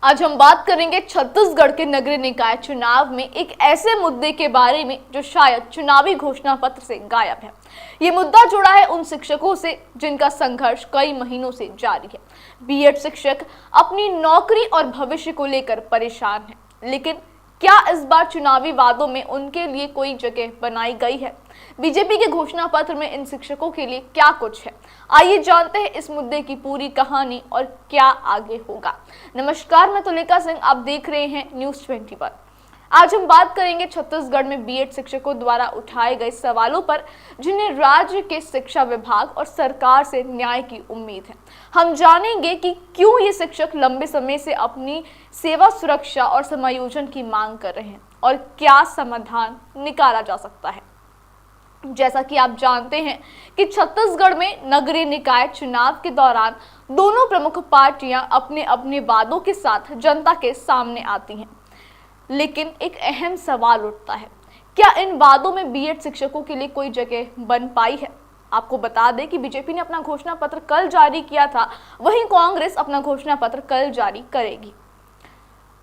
आज हम बात करेंगे छत्तीसगढ़ के नगरीय निकाय चुनाव में एक ऐसे मुद्दे के बारे में जो शायद चुनावी घोषणा पत्र से गायब है। ये मुद्दा जुड़ा है उन शिक्षकों से जिनका संघर्ष कई महीनों से जारी है। बीएड शिक्षक अपनी नौकरी और भविष्य को लेकर परेशान हैं, लेकिन क्या इस बार चुनावी वादों में उनके लिए कोई जगह बनाई गई है? बीजेपी के घोषणा पत्र में इन शिक्षकों के लिए क्या कुछ है? आइए जानते हैं इस मुद्दे की पूरी कहानी और क्या आगे होगा। नमस्कार, मैं तुलिका सिंह, आप देख रहे हैं न्यूज़ 21। आज हम बात करेंगे छत्तीसगढ़ में बीएड शिक्षकों द्वारा उठाए गए सवालों पर, जिन्हें राज्य के शिक्षा विभाग और सरकार से न्याय की उम्मीद है। हम जानेंगे कि क्यों ये शिक्षक लंबे समय से अपनी सेवा सुरक्षा और समायोजन की मांग कर रहे हैं और क्या समाधान निकाला जा सकता है। जैसा कि आप जानते हैं कि छत्तीसगढ़ में नगरीय निकाय चुनाव के दौरान दोनों प्रमुख पार्टियां अपने अपने वादों के साथ जनता के सामने आती हैं, लेकिन एक अहम सवाल उठता है, क्या इन वादों में बीएड शिक्षकों के लिए कोई जगह बन पाई है? आपको बता दें कि बीजेपी ने अपना घोषणा पत्र कल जारी किया था, वहीं कांग्रेस अपना घोषणा पत्र कल जारी करेगी।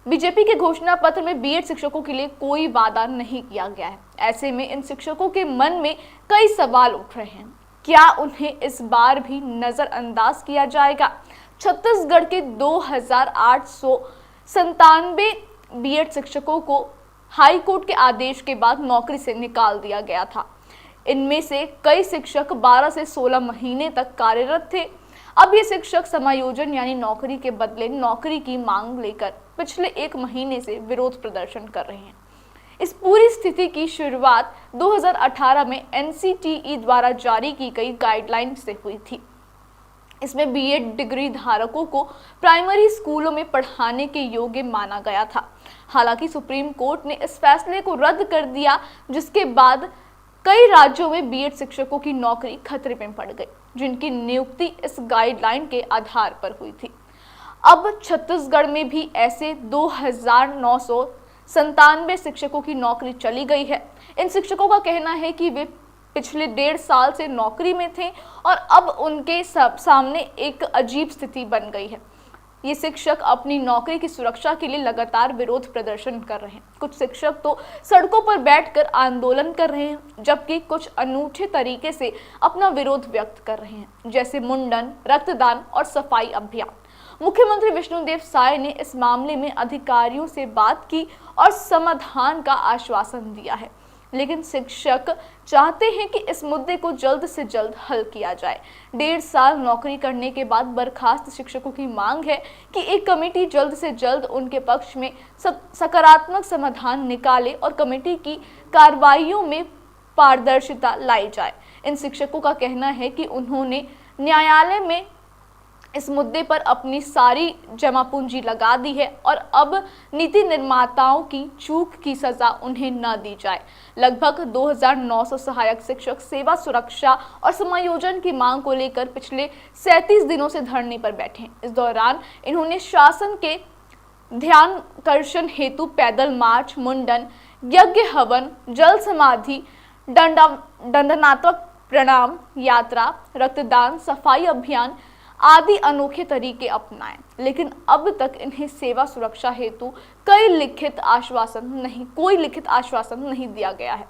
बीजेपी के घोषणा पत्र में बीएड शिक्षकों के लिए कोई वादा नहीं किया गया है। ऐसे में इन शिक्षकों के मन में कई सवाल उठ रहे हैं। क्या उन्हें इस बार भी नजरअंदाज किया जाएगा? छत्तीसगढ़ के 2897 बीएड शिक्षकों को हाई कोर्ट के आदेश के बाद नौकरी से निकाल दिया गया था। इनमें से कई शिक्षक 12 से 16 महीने तक कार्यरत थे। अब ये शिक्षक समायोजन यानी नौकरी के बदले नौकरी की मांग लेकर पिछले 1 महीने से विरोध प्रदर्शन कर रहे हैं। इस पूरी स्थिति की शुरुआत 2018 में एनसीटीई द्वारा जारी की गई गाइडलाइन से हुई थी। इसमें बीएड डिग्री धारकों को प्राइमरी स्कूलों में पढ़ाने के योग्य माना गया था। हालांकि सुप्रीम कोर्ट ने इस फैसले को रद्द कर दिया, जिसके बाद कई राज्यों में बीएड शिक्षकों की नौकरी खतरे में पड़ गई, जिनकी नियुक्ति इस गाइडलाइन के आधार पर हुई थी। अब छत्तीसगढ़ में भी ऐसे 2997 शिक्षकों की नौकरी चली गई है। इन शिक्षकों का कहना है कि वे पिछले 1.5 साल से नौकरी में थे और अब उनके सामने एक अजीब स्थिति बन गई है। ये शिक्षक अपनी नौकरी की सुरक्षा के लिए लगातार विरोध प्रदर्शन कर रहे हैं। कुछ शिक्षक तो सड़कों पर बैठकर आंदोलन कर रहे हैं, जबकि कुछ अनूठे तरीके से अपना विरोध व्यक्त कर रहे हैं, जैसे मुंडन, रक्तदान और सफाई अभियान। मुख्यमंत्री विष्णुदेव साय ने इस मामले में अधिकारियों से बात की और समाधान का आश्वासन दिया है, लेकिन शिक्षक चाहते हैं कि इस मुद्दे को जल्द से जल्द हल किया जाए। 1.5 साल नौकरी करने के बाद बर्खास्त शिक्षकों की मांग है कि एक कमेटी जल्द से जल्द उनके पक्ष में सकारात्मक समाधान निकाले और कमेटी की कार्रवाइयों में पारदर्शिता लाई जाए। इन शिक्षकों का कहना है कि उन्होंने न्यायालय में इस मुद्दे पर अपनी सारी जमा पूंजी लगा दी है और अब नीति निर्माताओं की चूक की सजा उन्हें न दी जाए। लगभग 2900 सहायक शिक्षक सेवा सुरक्षा और समायोजन की मांग को लेकर पिछले 37 दिनों से धरने पर बैठे हैं। इस दौरान इन्होंने शासन के ध्यानाकर्षण हेतु पैदल मार्च, मुंडन, यज्ञ हवन, जल समाधि, दंडनात्मक प्रणाम यात्रा, रक्तदान, सफाई अभियान आदि अनोखे तरीके अपनाए, लेकिन अब तक इन्हें सेवा सुरक्षा हेतु कोई लिखित आश्वासन नहीं दिया गया है।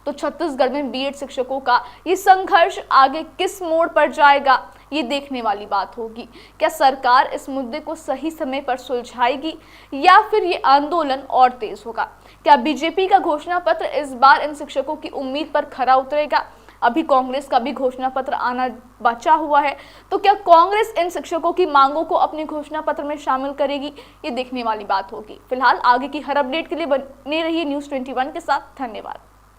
तो छत्तीसगढ़ में बीएड शिक्षकों का ये संघर्ष आगे किस मोड़ पर जाएगा, ये देखने वाली बात होगी। क्या सरकार इस मुद्दे को सही समय पर सुलझाएगी या फिर ये आंदोलन और तेज होगा? क्या बीजेपी का घोषणा पत्र इस बार इन शिक्षकों की उम्मीद पर खरा उतरेगा? अभी कांग्रेस का भी घोषणा पत्र आना बचा हुआ है, तो क्या कांग्रेस इन शिक्षकों की मांगों को अपने घोषणा पत्र में शामिल करेगी? ये देखने वाली बात होगी। फिलहाल आगे की हर अपडेट के लिए बने रहिए न्यूज़ 21 के साथ। धन्यवाद।